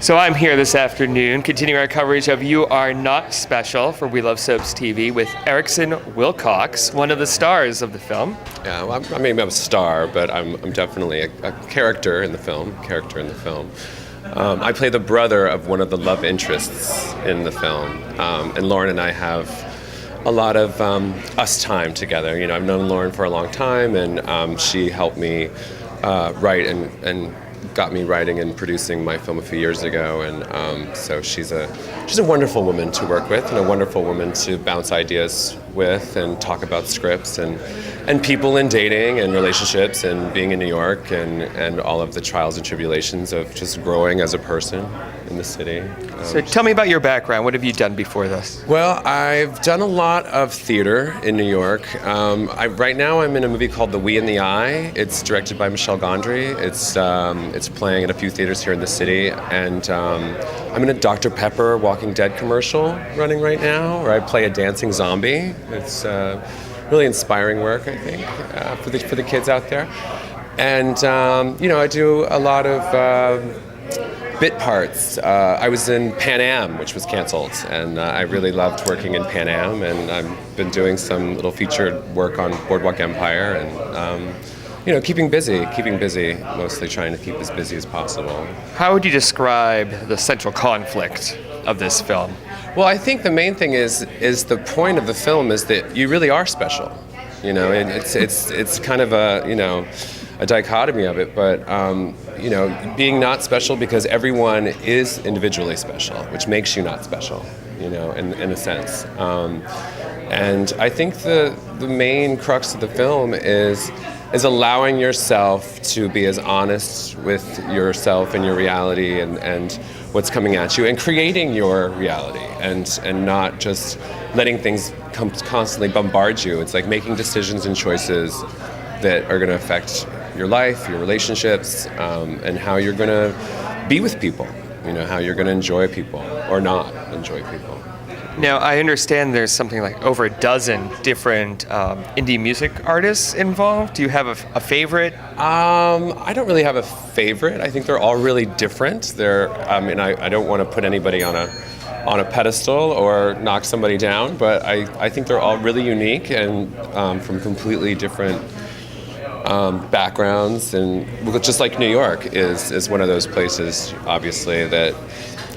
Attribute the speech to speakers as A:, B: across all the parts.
A: So I'm here this afternoon, continuing our coverage of You Are Not Special for We Love Soaps TV with Errickson Wilcox, one of the stars of the film.
B: Yeah, well, I'm a star, but I'm definitely a character in the film. I play the brother of one of the love interests in the film, and Lauren and I have a lot of us time together. You know, I've known Lauren for a long time, and she helped me write and got me writing and producing my film a few years ago, and so she's a wonderful woman to work with and a wonderful woman to bounce ideas with and talk about scripts and people and dating and relationships and being in New York and all of the trials and tribulations of just growing as a person in the city.
A: So tell me about your background. What have you done before this?
B: Well, I've done a lot of theater in New York. Right now I'm in a movie called The We and the I. It's directed by Michelle Gondry. It's playing at a few theaters here in the city, and I'm in a Dr. Pepper Walking Dead commercial running right now, where I play a dancing zombie. It's really inspiring work, I think, for the kids out there. And I do a lot of bit parts. I was in Pan Am, which was canceled, and I really loved working in Pan Am, and I've been doing some little featured work on Boardwalk Empire, and keeping busy, mostly trying to keep as busy as possible.
A: How would you describe the central conflict of this film?
B: Well, I think the main thing is the point of the film is that you really are special. You know, and it's kind of a dichotomy of it, but being not special because everyone is individually special, which makes you not special, in a sense. And I think the main crux of the film is allowing yourself to be as honest with yourself and your reality and what's coming at you, and creating your reality, and not just letting things constantly bombard you. It's like making decisions and choices that are going to affect your life, your relationships, and how you're going to be with people, how you're going to enjoy people or not enjoy people.
A: Now, I understand there's something like over a dozen different indie music artists involved. Do you have a favorite?
B: I don't really have a favorite. I think they're all really different. I don't want to put anybody on a pedestal or knock somebody down, but I think they're all really unique and from completely different backgrounds, and just like New York is one of those places, obviously, that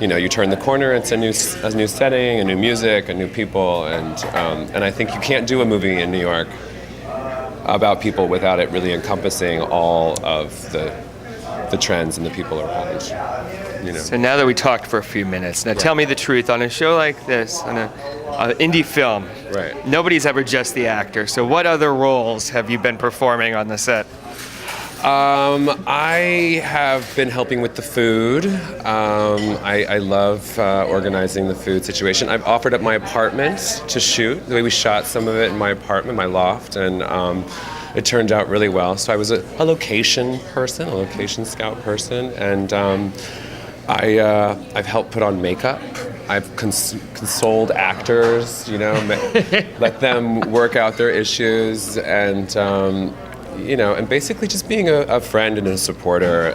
B: you turn the corner, it's a new setting, a new music, a new people, and I think you can't do a movie in New York about people without it really encompassing all of the trends and the people around.
A: So now that we talked for a few minutes, now tell me the truth. On a show like this, on an indie film,
B: right,
A: nobody's ever just the actor. So what other roles have you been performing on the set?
B: I have been helping with the food. I love organizing the food situation. I've offered up my apartment to shoot. The way we shot some of it in my apartment, my loft, and it turned out really well. So I was a location person, a location scout person, and I've helped put on makeup. I've consoled actors, let them work out their issues, and and basically just being a friend and a supporter,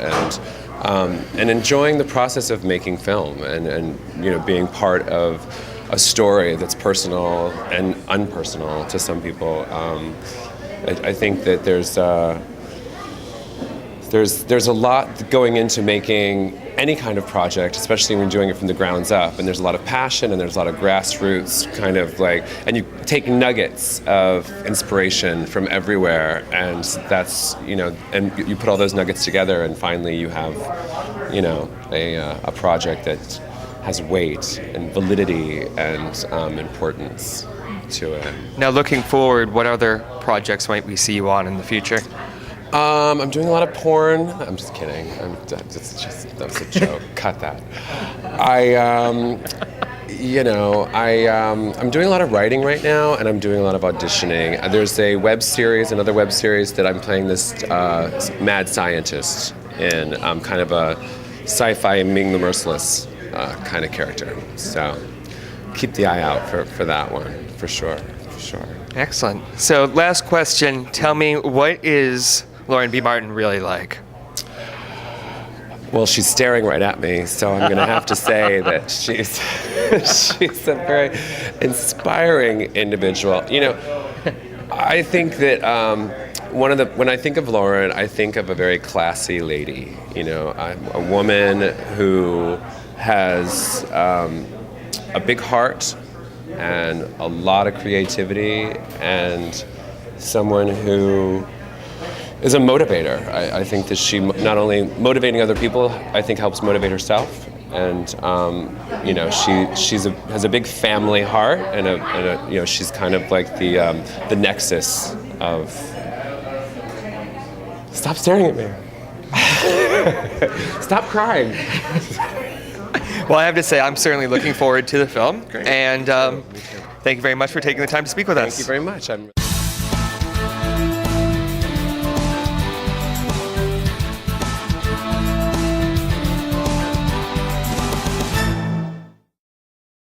B: and enjoying the process of making film, and being part of a story that's personal and unpersonal to some people. I think that there's a lot going into making any kind of project, especially when you're doing it from the grounds up, and there's a lot of passion and there's a lot of grassroots kind of and you take nuggets of inspiration from everywhere, and that's and you put all those nuggets together, and finally you have a project that has weight and validity and importance to it.
A: Now, looking forward, what other projects might we see you on in the future?
B: I'm doing a lot of porn. I'm just kidding. That was a joke. Cut that. I'm doing a lot of writing right now, and I'm doing a lot of auditioning. There's another web series that I'm playing this mad scientist in, kind of a sci-fi Ming the Merciless kind of character. So keep the eye out for that one, for sure.
A: Excellent. So last question, tell me, what is Lauren B. Martin really like?
B: Well, she's staring right at me, so I'm going to have to say that she's she's a very inspiring individual. You know, I think that when I think of Lauren, I think of a very classy lady. You know, a woman who has a big heart and a lot of creativity, and someone who is a motivator. I think that she not only motivating other people, I think helps motivate herself. And you know, has a big family heart, and you know, she's kind of like the nexus of. Stop staring at me. Stop crying.
A: Well, I have to say, I'm certainly looking forward to the film.
B: Great.
A: And thank you very much for taking the time to speak with us.
B: Thank you very much.